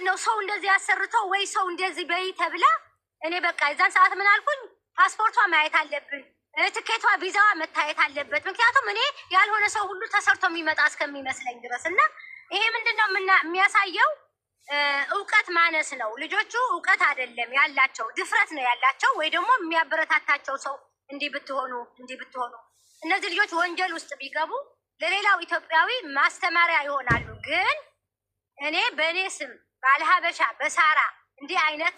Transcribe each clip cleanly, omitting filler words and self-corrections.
ምንድነው ሰው እንደዚህ ያሰርተው ወይ ሰው እንደዚህ በይ ተብላ እኔ በቃ የዛን ሰዓት ምን አልኩኝ? ፓስፖርቷ ማየት አለብን፣ ትኬቷ ቪዛዋ መታየት አለበት። ምክንያቱም እኔ ያልሆነ ሰው ሁሉ ተሰርቶ የሚመጣ እስከሚመስለኝ ድረስ እና ይሄ ምንድነው የሚያሳየው እውቀት ማነስ ነው። ልጆቹ እውቀት አይደለም ያላቸው፣ ድፍረት ነው ያላቸው። ወይ ደግሞ የሚያበረታታቸው ሰው እንዲህ ብትሆኑ እንዲህ ብትሆኑ። እነዚህ ልጆች ወንጀል ውስጥ ቢገቡ ለሌላው ኢትዮጵያዊ ማስተማሪያ ይሆናሉ። ግን እኔ በእኔ ስም ባለሀበሻ በሳራ እንዲህ አይነት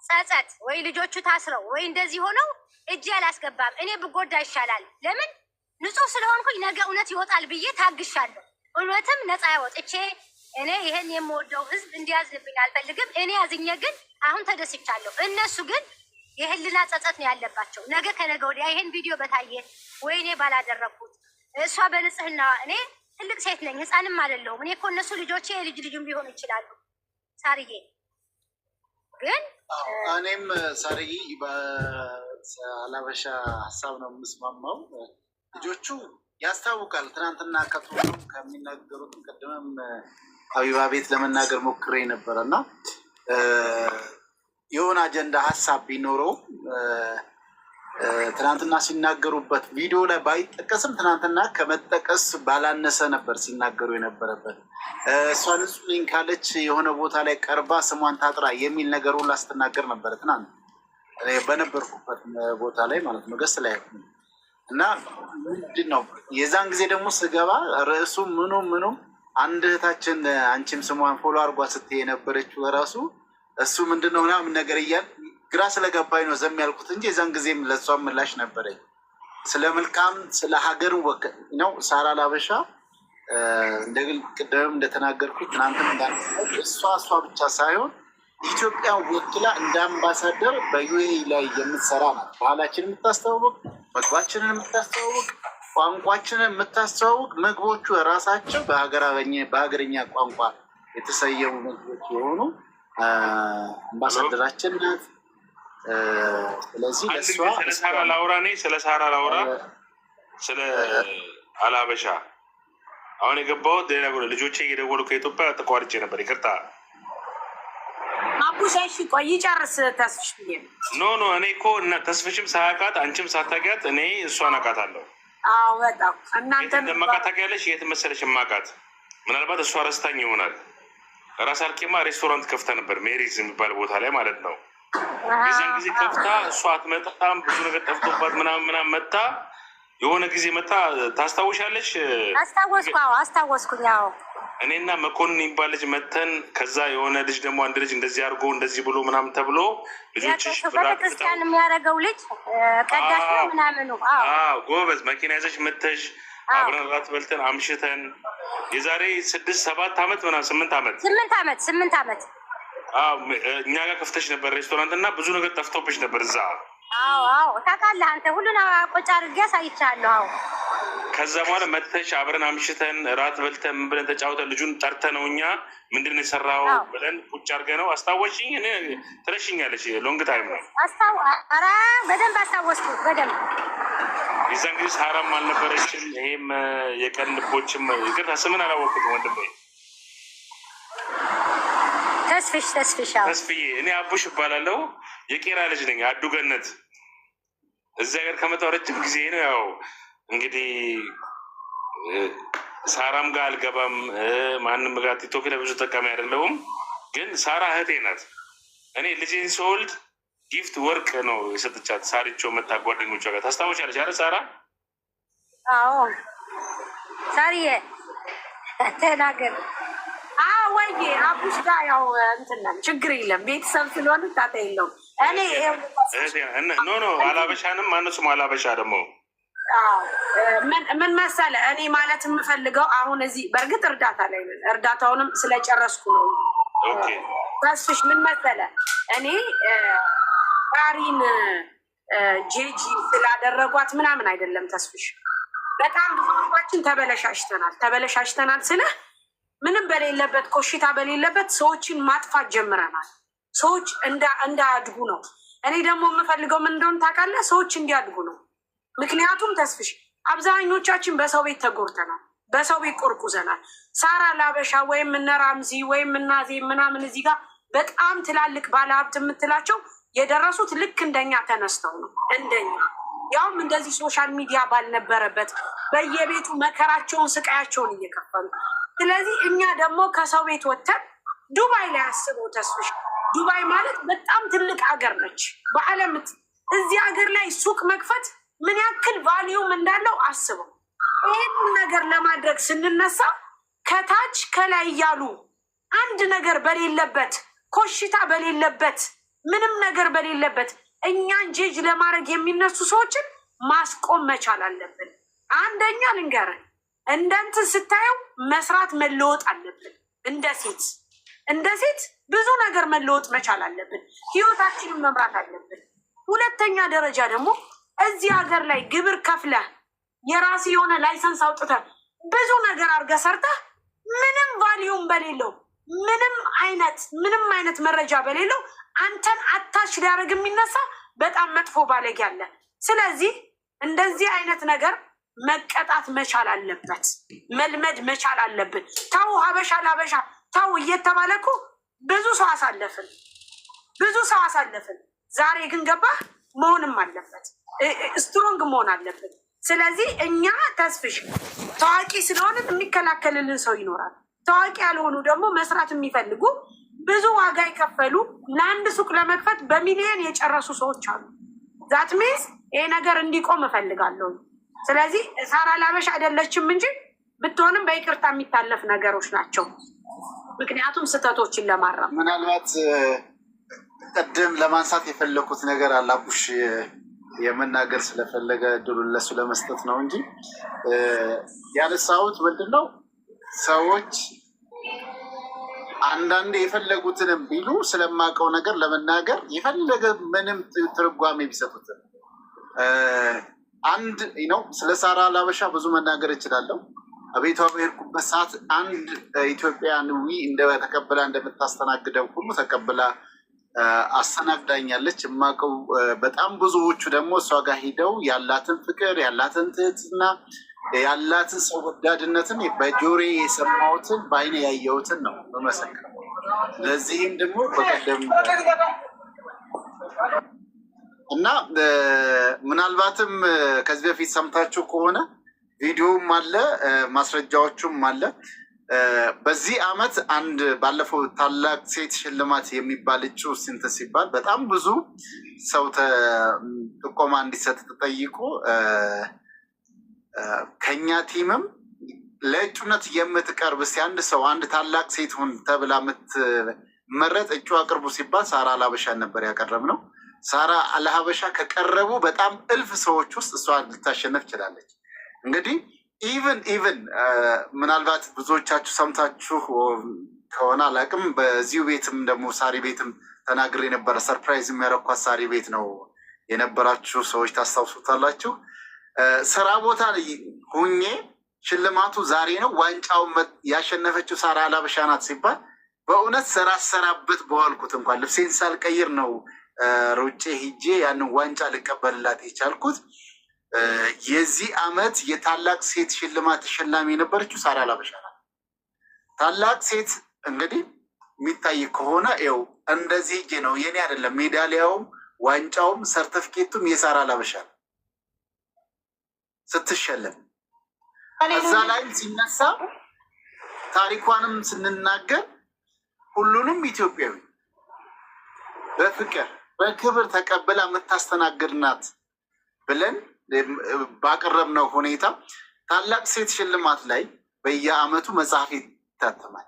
ጸጸት ወይ ልጆቹ ታስረው ወይ እንደዚህ ሆነው እጅ አላስገባም። እኔ ብጎዳ ይሻላል። ለምን ንጹህ ስለሆንኩኝ ነገ እውነት ይወጣል ብዬ ታግሻለሁ። እውነትም ነፃ ያወጥቼ እኔ ይሄን የምወደው ህዝብ እንዲያዝንብኝ አልፈልግም። እኔ ያዝኜ ግን አሁን ተደስቻለሁ። እነሱ ግን የህልና ጸጸት ነው ያለባቸው። ነገ ከነገ ወዲያ ይሄን ቪዲዮ በታየ ወይ እኔ ባላደረግኩት እሷ በንጽህና እኔ ትልቅ ሴት ነኝ፣ ህፃንም አይደለሁም። እኔ እኮ እነሱ ልጆቼ የልጅ ልጅም ሊሆኑ ይችላሉ። ሳርዬ ግን እኔም ሳርዬ በአላበሻ ሀሳብ ነው የምስማማው። ልጆቹ ያስታውቃል። ትናንትና ከቶሎም ከሚናገሩት ቅድምም ሀቢባ ቤት ለመናገር ሞክሬ ነበረ እና የሆነ አጀንዳ ሀሳብ ቢኖረው ትናንትና ሲናገሩበት ቪዲዮ ላይ ባይጠቀስም ትናንትና ከመጠቀስ ባላነሰ ነበር ሲናገሩ የነበረበት። እሷ ንጹህ ነኝ ካለች የሆነ ቦታ ላይ ቀርባ ስሟን ታጥራ የሚል ነገር ሁላ ስትናገር ነበረ ትናንት በነበርኩበት ቦታ ላይ ማለት ነው፣ ገስ ላይ እና ምንድን ነው የዛን ጊዜ ደግሞ ስገባ ርዕሱ ምኑ አንድ እህታችን አንቺም ስሟን ፎሎ አርጓ ስትይ የነበረችው ራሱ እሱ ምንድን ነው ምናምን ነገር እያል ግራ ስለገባኝ ነው ዘም ያልኩት እንጂ የዛን ጊዜም ለእሷም ምላሽ ነበረኝ። ስለ መልካም ስለ ሀገር ወከል ነው ሳራ ላበሻ እንደግል ቅድም እንደተናገርኩት ትናንትም እሷ ብቻ ሳይሆን ኢትዮጵያ ወክላ እንደ አምባሳደር በዩኤኢ ላይ የምትሰራ ናት። ባህላችንን የምታስተዋውቅ፣ ምግባችንን የምታስተዋውቅ፣ ቋንቋችንን የምታስተዋውቅ፣ ምግቦቹ ራሳቸው በሀገርኛ ቋንቋ የተሰየሙ ምግቦች የሆኑ አምባሳደራችን ናት። ስለዚህ ስለ ሳራ ላውራ ስለ አላበሻ አሁን የገባሁት ሌላ ልጆቼ እየደወሉ ከኢትዮጵያ ተቋርጬ ነበር። ይቅርታ አቡሻሽ ቆይ ጨርስ። ተስፍሽ ብዬ ኖ እኔ እኮ እና ተስፍሽም ሳያውቃት አንቺም ሳታውቂያት እኔ እሷን አውቃታለሁ። አዎ በጣም እናንተ እንደማውቃት ታውቂያለሽ። የት መሰለሽ የማውቃት ምናልባት እሷ ረስታኝ ይሆናል። ራስ አልኬማ ሬስቶራንት ከፍታ ነበር፣ ሜሪዝ የሚባል ቦታ ላይ ማለት ነው። የዛን ጊዜ ከፍታ እሷ አትመጣም፣ ብዙ ነገር ጠፍቶባት ምናምን መታ የሆነ ጊዜ መታ። ታስታውሻለሽ? አስታወስኩኝ። ያው እኔና መኮንን የሚባል ልጅ መተን ከዛ የሆነ ልጅ ደግሞ አንድ ልጅ እንደዚህ አድርጎ እንደዚህ ብሎ ምናምን ተብሎ ልጆችሽ ቤተክርስቲያን የሚያደርገው ልጅ ቀዳሽ ነው ምናምኑ ጎበዝ መኪና ይዘሽ መተሽ አብረን ራት በልተን አምሽተን የዛሬ 6-7 ዓመት ምናምን 8 ዓመት እኛ ጋር ከፍተሽ ነበር ሬስቶራንት እና ብዙ ነገር ጠፍቶብሽ ነበር እዛ። አዎ ታውቃለህ አንተ ሁሉን ቆጭ አድርጌ አሳይቻለሁ። ከዛ በኋላ መተሽ አብረን አምሽተን ራት በልተን ምን ብለን ተጫውተን ልጁን ጠርተነው እኛ ምንድን ነው የሰራው ብለን ቁጭ አድርገነው አስታወሽኝ። እኔ ትረሽኛለሽ። ሎንግ ታይም ነው። ኧረ በደንብ አስታወስኩ በደንብ። የዛን ጊዜ ሳራም አልነበረችም። ይሄም የቀን ልቦችም ይቅርታ ስምን አላወቅሁትም ወንድሜ ተስፍዬ። እኔ አቡሽ እባላለሁ። የቄራ ልጅ ነኝ። አዱ ገነት እዚህ ሀገር ከመጣሁ ረጅም ጊዜ ነው። ያው እንግዲህ ሳራም ጋር አልገባም፣ ማንም ጋር ቲክቶክ ላይ ብዙ ጠቃሚ አይደለሁም። ግን ሳራ እህቴ ናት። እኔ ልጄን ስወልድ ጊፍት ወርቅ ነው የሰጥቻት። ሳሪቾ መታ ጓደኞቿ ጋር ታስታውሻለች አይደል ሳራ? አዎ ሳሪዬ ተናገር። ወይ አቡሽ ጋር ያው እንትን ችግር የለም ቤተሰብ ስለሆነ ታታ የለውም። እኔ ኖ አላበሻንም ማነሱም አላበሻ ደግሞ ምን መሰለ እኔ ማለት የምፈልገው አሁን እዚህ በእርግጥ እርዳታ ላይ ነን። እርዳታውንም ስለጨረስኩ ነው። ተስፍሽ ምን መሰለ እኔ ራሪን ጄጂ ስላደረጓት ምናምን አይደለም ተስፍሽ። በጣም ብዙዎቻችን ተበለሻሽተናል ስልህ ምንም በሌለበት ኮሽታ በሌለበት ሰዎችን ማጥፋት ጀምረናል። ሰዎች እንዳያድጉ ነው። እኔ ደግሞ የምፈልገው ምን እንደሆነ ታውቃለህ? ሰዎች እንዲያድጉ ነው። ምክንያቱም ተስፍሽ አብዛኞቻችን በሰው ቤት ተጎድተናል። በሰው ቤት ቆርቁዘናል። ሳራ ላበሻ ወይም እነ ራምዚ ወይም እናዜ ምናምን እዚህ ጋር በጣም ትላልቅ ባለሀብት የምትላቸው የደረሱት ልክ እንደኛ ተነስተው ነው። እንደኛ ያውም እንደዚህ ሶሻል ሚዲያ ባልነበረበት በየቤቱ መከራቸውን ስቃያቸውን እየከፈሉ። ስለዚህ እኛ ደግሞ ከሰው ቤት ወጥተን ዱባይ ላይ አስበው ተስፍሽ፣ ዱባይ ማለት በጣም ትልቅ ሀገር ነች በዓለም። እዚህ ሀገር ላይ ሱቅ መክፈት ምን ያክል ቫሊዩም እንዳለው አስበው። ይህንን ነገር ለማድረግ ስንነሳ ከታች ከላይ እያሉ አንድ ነገር በሌለበት ኮሽታ በሌለበት ምንም ነገር በሌለበት እኛን ጄጅ ለማድረግ የሚነሱ ሰዎችን ማስቆም መቻል አለብን። አንደኛ ልንገርህ፣ እንደንትን ስታየው መስራት መለወጥ አለብን። እንደ ሴት ብዙ ነገር መለወጥ መቻል አለብን። ህይወታችንን መምራት አለብን። ሁለተኛ ደረጃ ደግሞ እዚህ ሀገር ላይ ግብር ከፍለህ የራስ የሆነ ላይሰንስ አውጥተህ ብዙ ነገር አድርገህ ሰርተህ ምንም ቫሊዩም በሌለው ምንም አይነት መረጃ በሌለው አንተን አታች ሊያደርግ የሚነሳ በጣም መጥፎ ባለጌ አለ። ስለዚህ እንደዚህ አይነት ነገር መቀጣት መቻል አለበት፣ መልመድ መቻል አለብን። ታው ሀበሻ ላበሻ ታው እየተባለ እኮ ብዙ ሰው አሳለፍን። ዛሬ ግን ገባህ መሆንም አለበት፣ ስትሮንግ መሆን አለብን። ስለዚህ እኛ ተስፍሽ ታዋቂ ስለሆንን የሚከላከልልን ሰው ይኖራል። ታዋቂ ያልሆኑ ደግሞ መስራት የሚፈልጉ ብዙ ዋጋ የከፈሉ ለአንድ ሱቅ ለመክፈት በሚሊዮን የጨረሱ ሰዎች አሉ። ዛት ሚንስ ይሄ ነገር እንዲቆም እፈልጋለሁ። ስለዚህ ሳራ ላበሻ አይደለችም እንጂ ብትሆንም በይቅርታ የሚታለፍ ነገሮች ናቸው። ምክንያቱም ስህተቶችን ለማረም ምናልባት ቅድም ለማንሳት የፈለኩት ነገር አላቡሽ የመናገር ስለፈለገ እድሉን ለሱ ለመስጠት ነው እንጂ ያነሳሁት ምንድነው፣ ሰዎች አንዳንዴ የፈለጉትንም ቢሉ ስለማውቀው ነገር ለመናገር የፈለገ ምንም ትርጓሜ ቢሰጡትን አንድ ነው። ስለ ሳራ ላበሻ ብዙ መናገር እችላለሁ። ቤቷ በሄድኩበት ሰዓት አንድ ኢትዮጵያዊ ተቀብላ እንደምታስተናግደው ሁሉ ተቀብላ አስተናግዳኛለች። የማውቀው በጣም ብዙዎቹ ደግሞ እሷ ጋር ሂደው ያላትን ፍቅር፣ ያላትን ትህትና፣ ያላትን ሰው ወዳድነትን በጆሬ የሰማሁትን በአይኔ ያየሁትን ነው በመሰከር። ለዚህም ደግሞ በቀደም እና ምናልባትም ከዚህ በፊት ሰምታችሁ ከሆነ ቪዲዮም አለ ማስረጃዎቹም አለ። በዚህ አመት አንድ ባለፈው ታላቅ ሴት ሽልማት የሚባል እጩ ስንት ሲባል በጣም ብዙ ሰው ጥቆማ እንዲሰጥ ተጠይቆ ከኛ ቲምም ለእጩነት የምትቀርብ እስኪ አንድ ሰው አንድ ታላቅ ሴት ሁን ተብላ የምትመረጥ እጩ አቅርቡ ሲባል ሳራ ላበሻን ነበር ያቀረብነው። ሳራ ለሀበሻ ከቀረቡ በጣም እልፍ ሰዎች ውስጥ እሷ ልታሸነፍ ችላለች። እንግዲህ ኢቨን ምናልባት ብዙዎቻችሁ ሰምታችሁ ከሆነ አላውቅም፣ በዚሁ ቤትም ደግሞ ሳሪ ቤትም ተናግሬ የነበረ ሰርፕራይዝ የሚያረኳት ሳሪ ቤት ነው የነበራችሁ ሰዎች ታስታውሱታላችሁ። ስራ ቦታ ሁኜ ሽልማቱ ዛሬ ነው ዋንጫውን ያሸነፈችው ሳራ ላበሻ ናት ሲባል በእውነት ስራ ሰራበት በዋልኩት እንኳን ልብሴን ሳልቀይር ነው ሩጬ ሂጄ ያንን ዋንጫ ልቀበልላት የቻልኩት። የዚህ አመት የታላቅ ሴት ሽልማት ተሸላሚ የነበረችው ሳራ ላበሻ ናት። ታላቅ ሴት እንግዲህ የሚታይ ከሆነ ው እንደዚህ ሂጄ ነው የኔ አይደለም፣ ሜዳሊያውም ዋንጫውም ሰርተፍኬቱም የሳራ ላበሻ ነው ስትሸለም። እዛ ላይም ሲነሳ ታሪኳንም ስንናገር ሁሉንም ኢትዮጵያዊ በፍቅር በክብር ተቀብላ የምታስተናግድ ናት ብለን ባቀረብነው ሁኔታ ታላቅ ሴት ሽልማት ላይ በየአመቱ መጽሐፍ ይታተማል።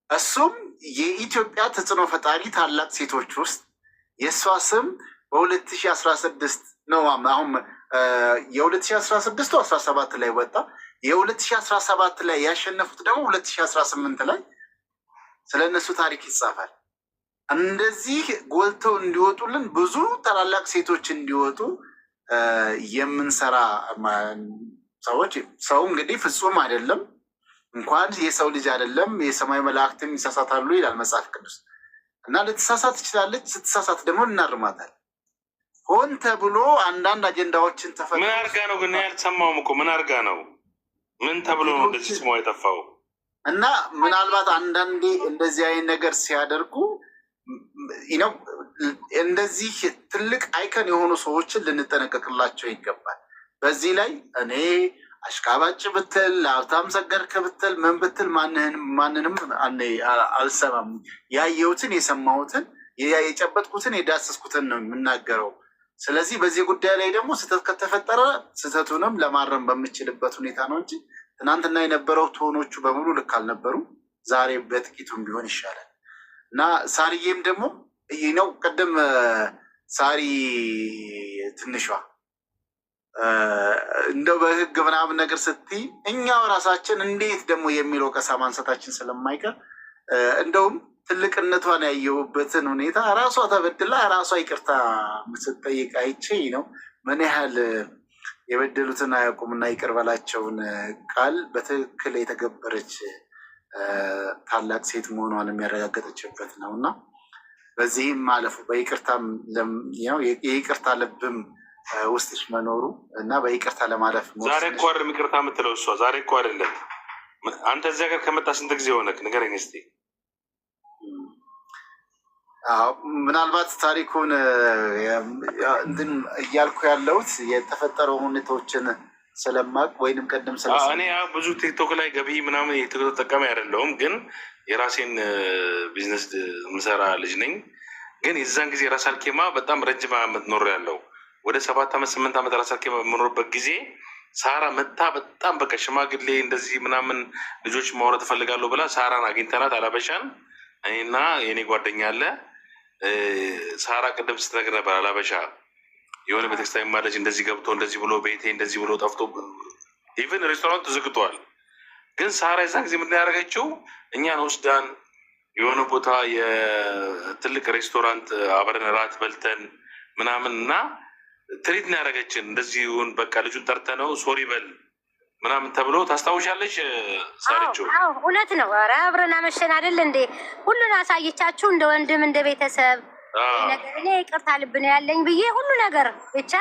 እሱም የኢትዮጵያ ተጽዕኖ ፈጣሪ ታላቅ ሴቶች ውስጥ የእሷ ስም በ2016 ነው። አሁን የ2016 17 ላይ ወጣ። የ2017 ላይ ያሸነፉት ደግሞ 2018 ላይ ስለነሱ ታሪክ ይጻፋል። እንደዚህ ጎልተው እንዲወጡልን ብዙ ታላላቅ ሴቶች እንዲወጡ የምንሰራ ሰዎች። ሰው እንግዲህ ፍጹም አይደለም፣ እንኳን የሰው ልጅ አይደለም የሰማይ መላእክትም ይሳሳታሉ ይላል መጽሐፍ ቅዱስ። እና ልትሳሳት ትችላለች። ስትሳሳት ደግሞ እናርማታል። ሆን ተብሎ አንዳንድ አጀንዳዎችን ምን አርጋ ነው ግን? ያልሰማውም እኮ ምን አርጋ ነው? ምን ተብሎ ነው እንደዚህ ስሟ የጠፋው? እና ምናልባት አንዳንዴ እንደዚህ አይነት ነገር ሲያደርጉ ነው እንደዚህ ትልቅ አይከን የሆኑ ሰዎችን ልንጠነቀቅላቸው ይገባል። በዚህ ላይ እኔ አሽቃባጭ ብትል ሀብታም ሰገድክ ብትል ምን ብትል ማንንም አልሰማም። ያየሁትን የሰማሁትን የጨበጥኩትን የዳሰስኩትን ነው የምናገረው። ስለዚህ በዚህ ጉዳይ ላይ ደግሞ ስህተት ከተፈጠረ ስህተቱንም ለማረም በምችልበት ሁኔታ ነው እንጂ ትናንትና የነበረው ቶኖቹ በሙሉ ልክ አልነበሩም። ዛሬ በጥቂቱም ቢሆን ይሻላል እና ሳርዬም ደግሞ ይህ ነው ቅድም ሳሪ ትንሿ እንደው በህግ ምናምን ነገር ስትይ እኛው ራሳችን እንዴት ደግሞ የሚለው ቀሳ ማንሳታችን ስለማይቀር እንደውም ትልቅነቷን ያየሁበትን ሁኔታ ራሷ ተበድላ ራሷ ይቅርታ ስትጠይቅ አይቼ ነው ምን ያህል የበደሉትን አያውቁምና ይቅር በላቸውን ቃል በትክክል የተገበረች ታላቅ ሴት መሆኗን የሚያረጋገጠችበት ነው እና በዚህም ማለፉ በይቅርታም የይቅርታ ልብም ውስጥሽ መኖሩ እና በይቅርታ ለማለፍ ዛሬ እኮ አይደለም ይቅርታ የምትለው እሷ ዛሬ እኮ አይደለም። አንተ እዚያ ጋር ከመጣ ስንት ጊዜ ሆነክ? ንገረኝ እስኪ። ምናልባት ታሪኩን እንትን እያልኩ ያለሁት የተፈጠረው ሁኔታዎችን ስለማቅ ወይንም ቀደም እኔ ብዙ ቲክቶክ ላይ ገቢ ምናምን የቲክቶክ ተጠቃሚ አይደለሁም፣ ግን የራሴን ቢዝነስ ምሰራ ልጅ ነኝ። ግን የዛን ጊዜ ራስ አልኬማ በጣም ረጅም ዓመት ኖር ያለው ወደ 7 ዓመት 8 ዓመት ራስ አልኬማ በምኖርበት ጊዜ ሳራ መታ በጣም በቃ ሽማግሌ እንደዚህ ምናምን ልጆች ማውራት እፈልጋለሁ ብላ ሳራን አግኝተናት አላበሻን እኔና የኔ ጓደኛ አለ ሳራ ቅድም ስትነግር ነበር አላበሻ የሆነ ቤተክርስቲያን ማለች እንደዚህ ገብቶ እንደዚህ ብሎ ቤቴ እንደዚህ ብሎ ጠፍቶ ኢቨን ሬስቶራንት ተዘግቷል። ግን ሳራ የዛን ጊዜ ምን ያደረገችው እኛን ወስዳን የሆነ ቦታ የትልቅ ሬስቶራንት አብረን እራት በልተን ምናምን እና ትሪት ነው ያደረገችን። እንደዚሁን በቃ ልጁን ጠርተነው ሶሪ በል ምናምን ተብሎ ታስታውሻለች ሳርችው? እውነት ነው። ኧረ አብረን አመሸን አይደል እንዴ? ሁሉን አሳይቻችሁ እንደ ወንድም እንደ ቤተሰብ ነገር እኔ ይቅርታ ልብ ነው ያለኝ ብዬ ሁሉ ነገር ብቻ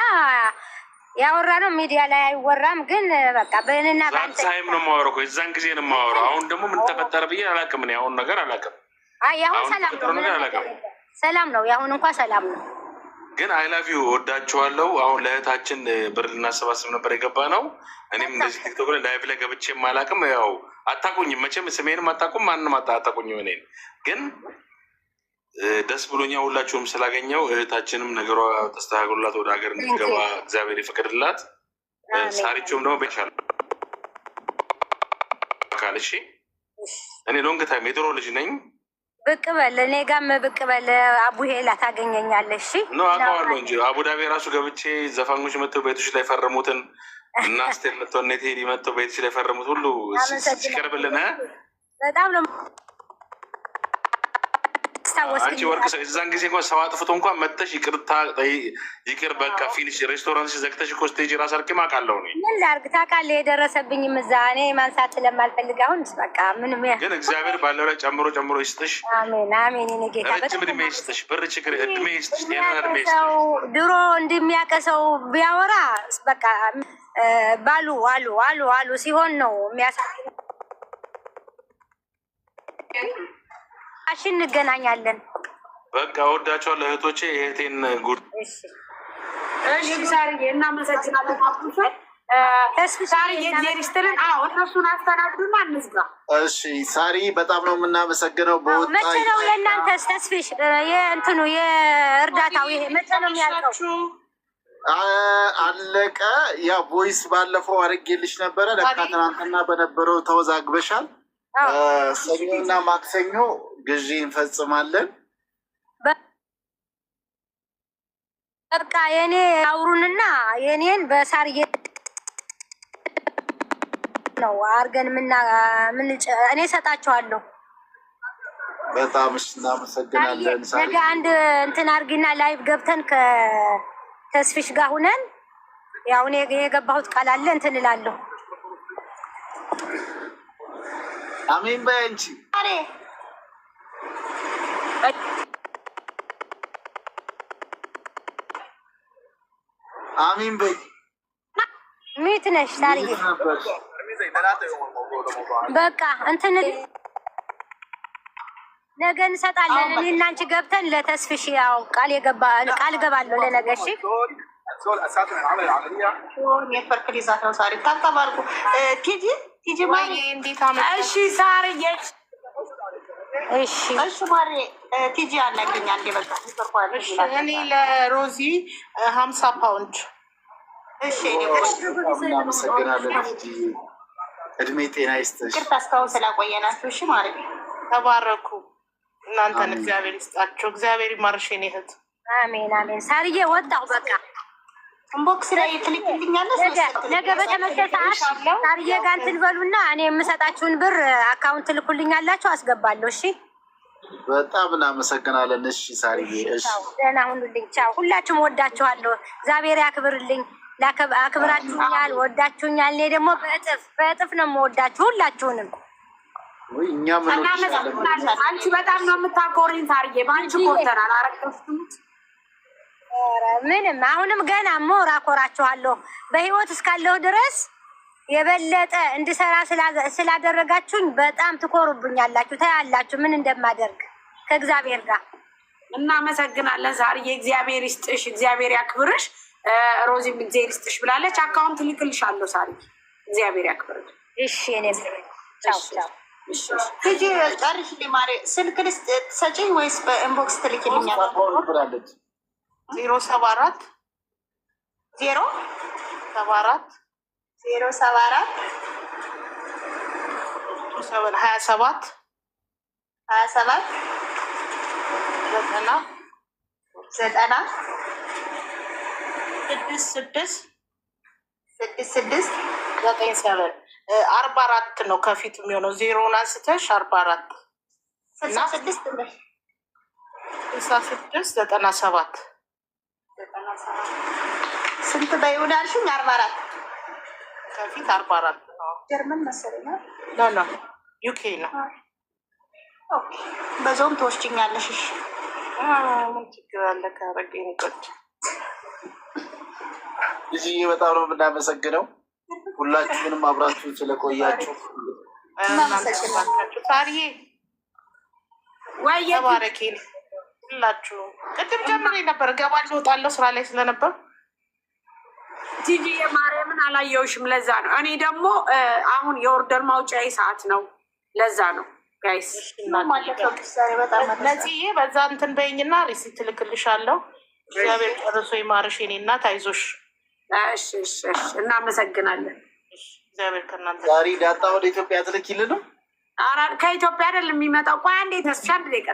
ያወራ ነው። ሚዲያ ላይ አይወራም፣ ግን በቃ በእኔና በአንሳይም ነው የማወራው። የዛን ጊዜ ነው የማወራው። አሁን ደግሞ ምን ተፈጠረ ብዬ አላውቅም። እኔ አሁን ነገር አላውቅም። አሁን ሰላም ነው፣ ሰላም ነው። አሁን እንኳን ሰላም ነው። ግን አይላቪዩ ወዳችኋለሁ። አሁን ለእህታችን ብር ልናሰባስብ ነበር የገባ ነው። እኔም እንደዚህ ቲክቶክ ላይ ላይቭ ላይ ገብቼም አላውቅም። ያው አታውቁኝም መቼም፣ ስሜንም አታውቁም፣ ማንም አታውቁኝም። እኔን ግን ደስ ብሎኛ ሁላችሁም ስላገኘው። እህታችንም ነገሯ ተስተካክሎላት ወደ ሀገር እንድትገባ እግዚአብሔር ይፈቅድላት። ሳሪቸውም ደግሞ ቤቻል ካል እሺ። እኔ ሎንግ ታይም የድሮ ልጅ ነኝ። ብቅ በል እኔ ጋም ብቅ በል አቡሄላ ታገኘኛለሽ። ነው አውቀዋለሁ እንጂ አቡዳቢ ራሱ ገብቼ ዘፋኞች መጥተው ቤቶች ላይ ፈረሙትን እና ስቴል መጥተው እነ ቴዲ መጥተው ቤቶች ላይ ፈረሙት ሁሉ ሲቀርብልን በጣም ነው አንቺ ወርቅ እዛን ጊዜ እንኳን ሰው አጥፍቶ እንኳን መጥተሽ ይቅርታ ይቅር በቃ ፊኒሽ ሬስቶራንት ዘግተሽ እኮ ስቴጅ ራስ አልኬማ አውቃለሁ እኔ ምን ላድርግ ታውቃለህ። የደረሰብኝም እዛ እኔ ማንሳት ስለማልፈልግ አሁን በቃ ምንም ግን እግዚአብሔር ባለው ላይ ጨምሮ ጨምሮ ይስጥሽ። አሜን አሜን። እኔ ጌታ ረጅም እድሜ ይስጥሽ፣ ብር ችግር እድሜ ይስጥሽ፣ ጤና እድሜ ይስጥሽ። ድሮ እንደሚያቀሰው ቢያወራ በቃ ባሉ አሉ አሉ አሉ ሲሆን ነው የሚያሳይ። እሺ እንገናኛለን። በቃ ወዳቸዋለሁ እህቶቼ። እህቴን ጉድ እሺ ሳርዬ እናመሰግናለን። ሳርዬ ጄሪስትልን እነሱን አስተናግዱና እንዝጋ። እሺ ሳሪ በጣም ነው የምናመሰግነው። መቼ ነው ለእናንተስ ተስፊሽ የእንትኑ የእርዳታው ይሄ መቼ ነው የሚያልቀው? አለቀ። ያ ቮይስ ባለፈው አድርጌልሽ ነበረ። ለካ ትናንትና በነበረው ተወዛግበሻል። ሰኞና ማክሰኞ ግዢ እንፈጽማለን። በቃ የኔ አውሩንና የኔን በሳርዬ ነው አርገን እኔ እሰጣቸዋለሁ። በጣም እናመሰግናለን። ነገ አንድ እንትን አርጊና ላይቭ ገብተን ከተስፊሽ ጋር ሁነን ያው እኔ የገባሁት ቃል አለ እንትን እላለሁ። አሜን በይ አንቺ። አሜን በይ። ሚት ነሽ ሳርዬ? በቃ እንትን ነገ እንሰጣለን። እኔ እና አንቺ ገብተን ለተስፍሽ ያው ቃል እገባለሁ ለነገ። እሺ እሺ ሳርዬ እሺ ማሬ ቲጂ አናገኛ እንዴ በቃ እኔ ለሮዚ 50 ፓውንድ። እሺ እናመሰግናለን። እድሜ ጤና ይስጥሽ። ይቅርታ እስካሁን ስላቆየናችሁ። እሺ ማሬ ተባረኩ። እናንተን እግዚአብሔር ይስጣችሁ። እግዚአብሔር ይማርሽ የኔ እህት። አሜን አሜን። ሳርዬ ወጣሁ በቃ ኢንቦክስ ላይ ትልክልኛለሽ። ነገ በተመቸ ሰዓት ሳርዬ ጋር እንትን በሉና እኔ የምሰጣችሁን ብር አካውንት ትልኩልኛላችሁ፣ አስገባለሁ። እሺ በጣም እናመሰግናለን። እሺ ሳርዬ፣ እሺ ደህና ሁኑልኝ። ቻው። ሁላችሁም ወዳችኋለሁ። እግዚአብሔር ያክብርልኝ። አክብራችሁኛል፣ ወዳችሁኛል። እኔ ደግሞ በእጥፍ ነው የምወዳችሁ ሁላችሁንም። እኛም አንቺ በጣም ነው የምታኮሪኝ ሳርዬ። በአንቺ ኮርተናል። አረቀፍቱት ምንም አሁንም ገና ሞር አኮራችኋለሁ። በህይወት እስካለሁ ድረስ የበለጠ እንድሰራ ስላደረጋችሁኝ በጣም ትኮሩብኛላችሁ። ታያላችሁ ምን እንደማደርግ ከእግዚአብሔር ጋር። እናመሰግናለን ሳርዬ። እግዚአብሔር ይስጥሽ፣ እግዚአብሔር ያክብርሽ። ሮዚም እግዚአብሔር ይስጥሽ ብላለች። አካውንት ልክልሻለሁ ሳርዬ። እግዚአብሔር ያክብርሽ። እሺ እኔ ቻው ቻው። ቲጂ ጨርሽልኝ ማሬ። ስልክ ልስጥ ትሰጪኝ ወይስ በኢንቦክስ ትልክልኛለሽ? 074 074 074 27 27 90 90 66 66 97 44 ነው ከፊት የሚሆነው። 0ን አንስተሽ 44 66 ነሽ 66 97 ስንት በይሁን ያልሽኝ? 44 ከፊት 44 ነው። ጀርመን መሰለኝ ነው ዩኬ ነው። ኦኬ በዞም ትወስጂኛለሽ? እሺ ምን ችግር አለ? ካረገኝ ቆጭ እዚህ በጣም ነው የምናመሰግነው ሁላችሁንም አብራችሁን ስለቆያችሁ። እናመሰግናችሁ ሳርዬ። ወይ ተባረኪ ሁላችሁ። ቅድም ጀምሬ ነበር እገባለሁ እወጣለሁ ስራ ላይ ስለነበር ቲጂ የማርያምን አላየውሽም። ለዛ ነው እኔ ደግሞ አሁን የኦርደር ማውጫዬ ሰዓት ነው። ለዛ ነው ጋይስ። ለዚህ በዛ እንትን በይኝና ሪሲት ልክልሻለሁ። እግዚአብሔር ጨርሶ ይማርሽ የኔ እናት፣ አይዞሽ። እሺ እሺ እሺ። እናመሰግናለን። እግዚአብሔር ከእናንተ ዛሬ ዳጣ ወደ ኢትዮጵያ ትልኪልን ነው? ኧረ ከኢትዮጵያ አይደል የሚመጣው። ቆይ አንዴ ተስፋ አንድ ደቂቃ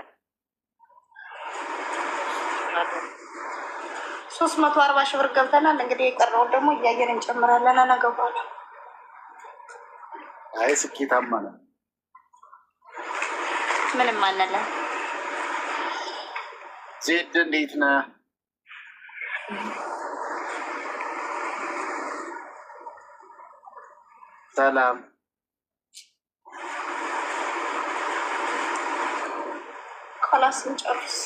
340 ሺህ ብር ገብተናል። እንግዲህ የቀረውን ደግሞ እያየን እንጨምራለን። አናገባሉ። አይ ስኬታማ ነው። ምንም አንለን። ዜድ እንዴት ነህ? ሰላም ከላስ እንጨርስ።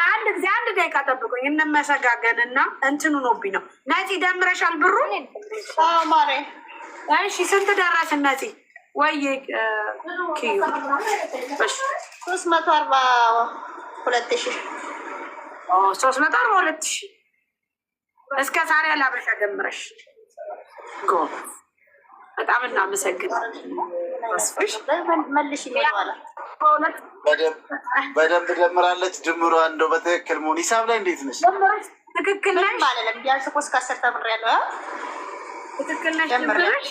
አንድ ጊዜ አንድ ደቂቃ ጠብቁኝ። እንመሰጋገን እና እንትኑ ኖብኝ ነው። ነፂ ደምረሻል ብሩ? ማሬ እሺ ስንት ደረስ ነፂ? ወይ ኪዩ 342 ሺህ 342 ሺህ እስከ ዛሬ አላበሻ ደምረሽ ጎ በጣም እናመሰግናለን። መልሽ ይባላል። በደንብ ደምራለች። ድምሯ እንደው በትክክል መሆን ሂሳብ ላይ እንዴት ነሽ? ትክክል ነሽ ማለት ነው። ቢያንስ እኮ እስከ 10 ተምሬያለሁ። ትክክል ነሽ ደምረሽ።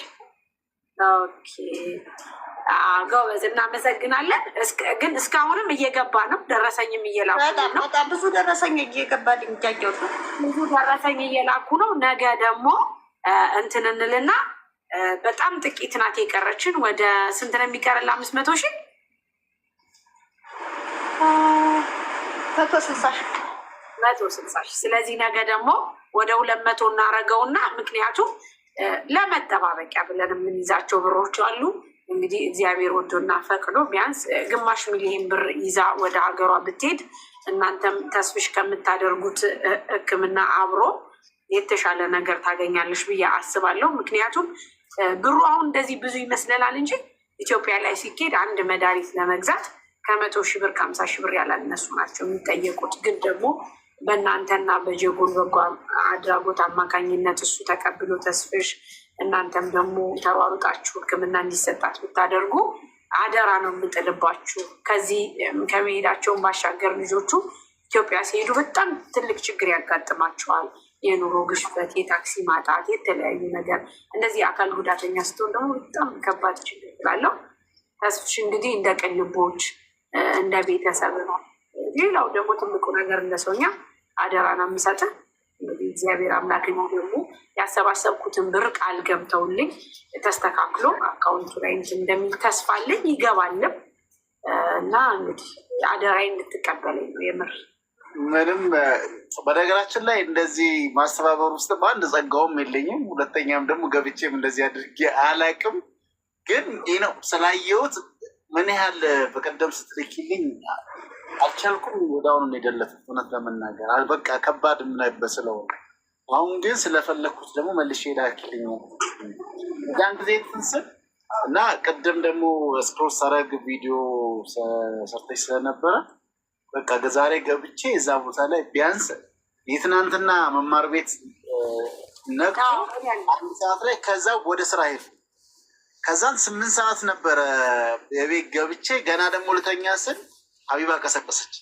ኦኬ ጎበዝ፣ እናመሰግናለን። ግን እስካሁንም እየገባ ነው። ደረሰኝም እየላኩ ነው። በጣም ብዙ ደረሰኝ እየገባልኝ እጃጀው ነው። ብዙ ደረሰኝ እየላኩ ነው። ነገ ደግሞ እንትን እንልና በጣም ጥቂት ናት የቀረችን። ወደ ስንት ነው የሚቀርል? 500 ሺህ 160 ሺህ። ስለዚህ ነገ ደግሞ ወደ 200 እናረገውና ምክንያቱም ለመጠባበቂያ ብለን የምንይዛቸው ብሮች አሉ። እንግዲህ እግዚአብሔር ወዶና ፈቅዶ ቢያንስ ግማሽ ሚሊዮን ብር ይዛ ወደ ሀገሯ ብትሄድ እናንተም ተስፍሽ ከምታደርጉት ሕክምና አብሮ የተሻለ ነገር ታገኛለሽ ብዬ አስባለሁ። ምክንያቱም ብሩ አሁን እንደዚህ ብዙ ይመስለናል እንጂ ኢትዮጵያ ላይ ሲኬድ አንድ መድኃኒት ለመግዛት ከ100,000 ብር ከ50,000 ብር ያላነሱ ናቸው የሚጠየቁት። ግን ደግሞ በእናንተና በጀጎል በጎ አድራጎት አማካኝነት እሱ ተቀብሎ ተስፍሽ እናንተም ደግሞ ተሯሩጣችሁ ሕክምና እንዲሰጣት ብታደርጉ አደራ ነው የምጥልባችሁ። ከዚህ ከመሄዳቸውን ባሻገር ልጆቹ ኢትዮጵያ ሲሄዱ በጣም ትልቅ ችግር ያጋጥማቸዋል። የኑሮ ግሽበት፣ የታክሲ ማጣት፣ የተለያዩ ነገር እንደዚህ አካል ጉዳተኛ ስትሆን ደግሞ በጣም ከባድ ችግር ስላለው ተስፍሽ እንግዲህ እንደ ቅን ልቦች እንደ ቤተሰብ ነው። ሌላው ደግሞ ትልቁ ነገር እንደ ሰውኛ አደራ ነው የምሰጥህ። እንግዲህ እግዚአብሔር አምላክ ደግሞ ያሰባሰብኩትን ብር ቃል ገብተውልኝ ተስተካክሎ አካውንቱ ላይ እንደሚል ተስፋ አለኝ፣ ይገባልም እና እንግዲህ አደራዬ እንድትቀበለኝ ነው የምር። ምንም በነገራችን ላይ እንደዚህ ማስተባበር ውስጥ በአንድ ጸጋውም የለኝም፣ ሁለተኛም ደግሞ ገብቼም እንደዚህ አድርጌ አላቅም። ግን ይህ ነው ስላየሁት ምን ያህል በቀደም ስትልኪልኝ አልቻልኩም። ወደ አሁኑ የደለፉት እውነት ለመናገር በቃ ከባድ ምናይበት ስለሆነ አሁን ግን ስለፈለግኩት ደግሞ መልሼ ላኪልኝ ያን ጊዜ ትንስል እና ቅድም ደግሞ ስክሮል ሳረግ ቪዲዮ ሰርተች ስለነበረ በቃ ዛሬ ገብቼ እዛ ቦታ ላይ ቢያንስ የትናንትና መማር ቤት ነቅቶ 1 ሰዓት ላይ ከዛ ወደ ስራ ሄድ ከዛን 8 ሰዓት ነበረ የቤት ገብቼ ገና ደግሞ ልተኛ ስል ሀቢባ ቀሰቀሰች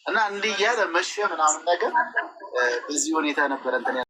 እና እንዲህ እያለ መሸ ምናምን ነገር በዚህ ሁኔታ ነበረ እንትን